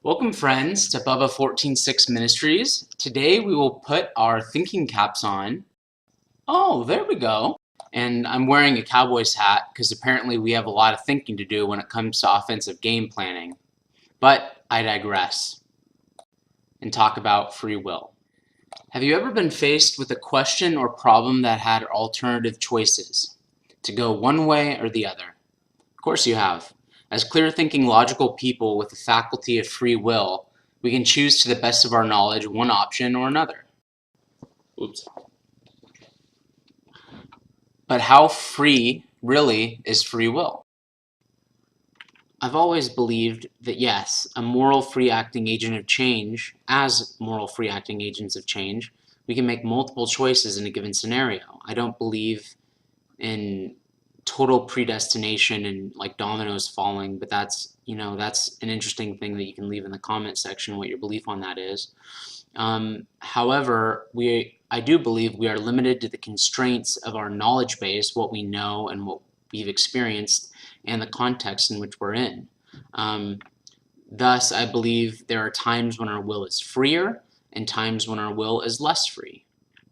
Welcome friends to Bubba 14:6 Ministries. Today we will put our thinking caps on. Oh, there we go. And I'm wearing a Cowboys hat because apparently we have a lot of thinking to do when it comes to offensive game planning. But I digress and talk about free will. Have you ever been faced with a question or problem that had alternative choices to go one way or the other? Of course you have. As clear-thinking, logical people with the faculty of free will, we can choose to the best of our knowledge one option or another. Oops. But how free, really, is free will? I've always believed that yes, a moral free-acting agent of change, as moral free-acting agents of change, we can make multiple choices in a given scenario. I don't believe in total predestination and like dominoes falling, but that's an interesting thing that you can leave in the comment section what your belief on that is. However, I do believe we are limited to the constraints of our knowledge base, what we know and what we've experienced, and the context in which we're in. Thus, I believe there are times when our will is freer and times when our will is less free.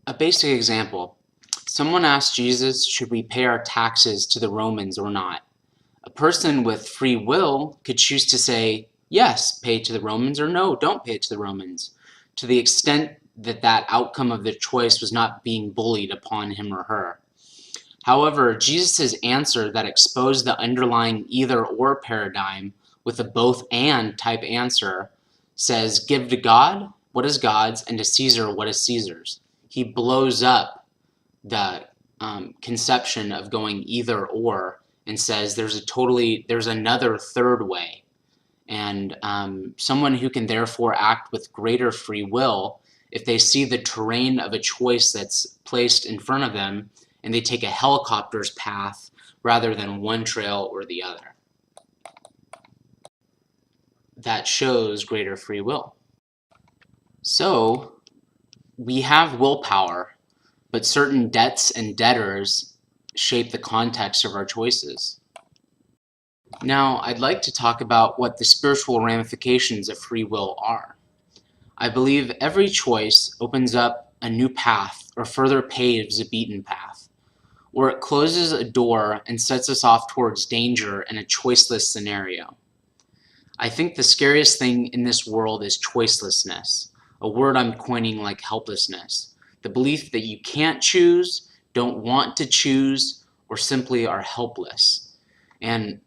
A basic example. Someone asked Jesus, should we pay our taxes to the Romans or not? A person with free will could choose to say, yes, pay to the Romans, or no, don't pay to the Romans, to the extent that that outcome of the choice was not being bullied upon him or her. However, Jesus' answer that exposed the underlying either-or paradigm with a both-and type answer says, give to God what is God's and to Caesar what is Caesar's. He blows up the conception of going either or and says there's another third way, and someone who can therefore act with greater free will if they see the terrain of a choice that's placed in front of them and they take a helicopter's path rather than one trail or the other. That shows greater free will. So we have willpower, but certain debts and debtors shape the context of our choices. Now, I'd like to talk about what the spiritual ramifications of free will are. I believe every choice opens up a new path or further paves a beaten path, or it closes a door and sets us off towards danger in a choiceless scenario. I think the scariest thing in this world is choicelessness, a word I'm coining like helplessness. The belief that you can't choose, don't want to choose, or simply are helpless. And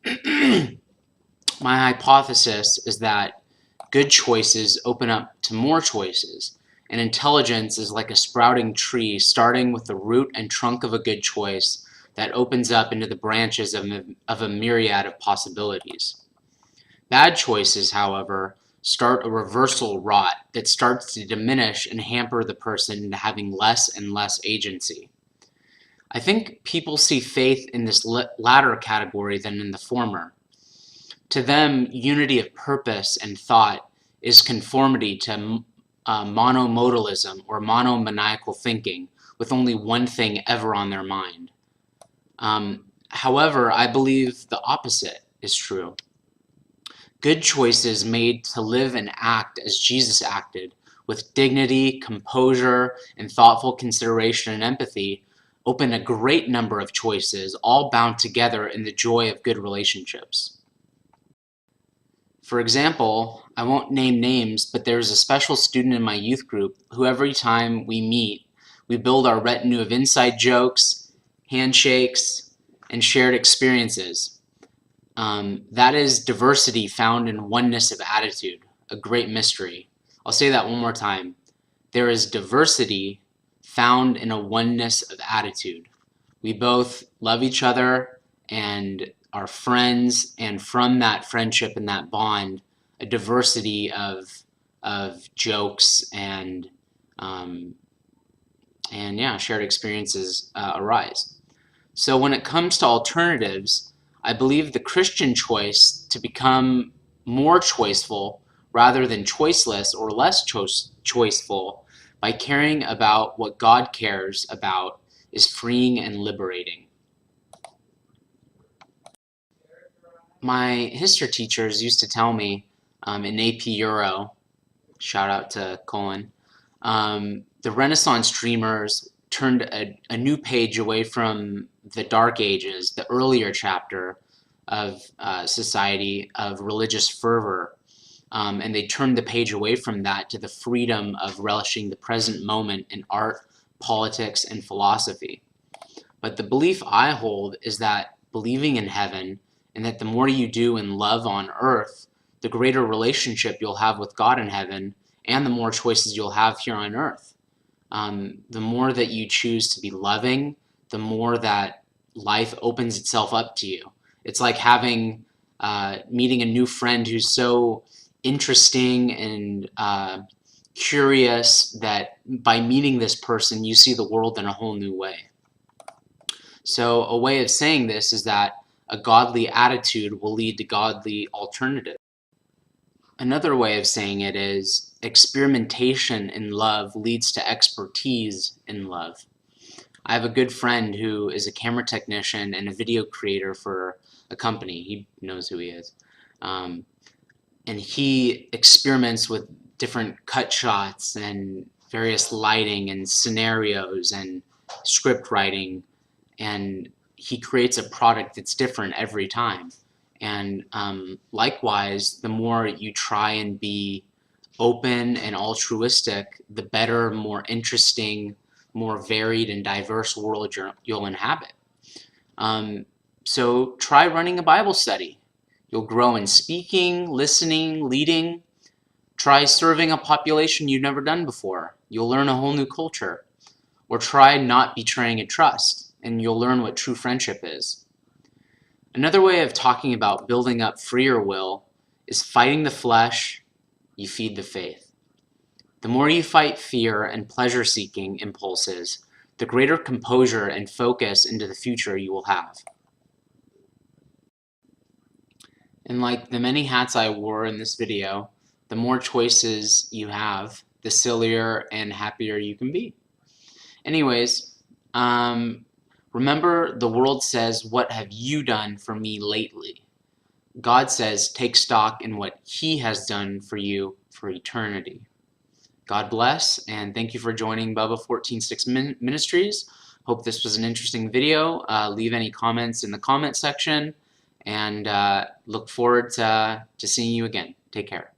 my hypothesis is that good choices open up to more choices, and intelligence is like a sprouting tree starting with the root and trunk of a good choice that opens up into the branches of a myriad of possibilities. Bad choices, however, start a reversal rot that starts to diminish and hamper the person into having less and less agency. I think people see faith in this latter category than in the former. To them, unity of purpose and thought is conformity to monomodalism or monomaniacal thinking, with only one thing ever on their mind. However, I believe the opposite is true. Good choices made to live and act as Jesus acted, with dignity, composure, and thoughtful consideration and empathy, open a great number of choices, all bound together in the joy of good relationships. For example, I won't name names, but there's a special student in my youth group who every time we meet, we build our retinue of inside jokes, handshakes, and shared experiences. That is diversity found in oneness of attitude, a great mystery. I'll say that one more time. There is diversity found in a oneness of attitude. We both love each other and are friends, and from that friendship and that bond, a diversity of jokes and shared experiences arise. So when it comes to alternatives, I believe the Christian choice to become more choiceful rather than choiceless or less choiceful by caring about what God cares about is freeing and liberating. My history teachers used to tell me in AP Euro. Shout out to Colin. The Renaissance dreamers turned a new page away from the Dark Ages, the earlier chapter of society of religious fervor, and they turned the page away from that to the freedom of relishing the present moment in art, politics, and philosophy. But the belief I hold is that believing in heaven, and that the more you do in love on earth, the greater relationship you'll have with God in heaven, and the more choices you'll have here on earth. The more that you choose to be loving, the more that life opens itself up to you. It's like having meeting a new friend who's so interesting and curious that by meeting this person, you see the world in a whole new way. So a way of saying this is that a godly attitude will lead to godly alternatives. Another way of saying it is experimentation in love leads to expertise in love. I have a good friend who is a camera technician and a video creator for a company. He knows who he is. And he experiments with different cut shots and various lighting and scenarios and script writing, and he creates a product that's different every time. And likewise, the more you try and be open and altruistic, the better, more interesting, more varied and diverse world you'll inhabit. So try running a Bible study. You'll grow in speaking, listening, leading. Try serving a population you've never done before. You'll learn a whole new culture. Or try not betraying a trust, and you'll learn what true friendship is. Another way of talking about building up freer will is fighting the flesh, you feed the faith. The more you fight fear and pleasure-seeking impulses, the greater composure and focus into the future you will have. And like the many hats I wore in this video, the more choices you have, the sillier and happier you can be. Anyways, remember, the world says, "What have you done for me lately?" God says, take stock in what He has done for you for eternity. God bless, and thank you for joining Bubba 14:6 Ministries. Hope this was an interesting video. Leave any comments in the comment section, and look forward to seeing you again. Take care.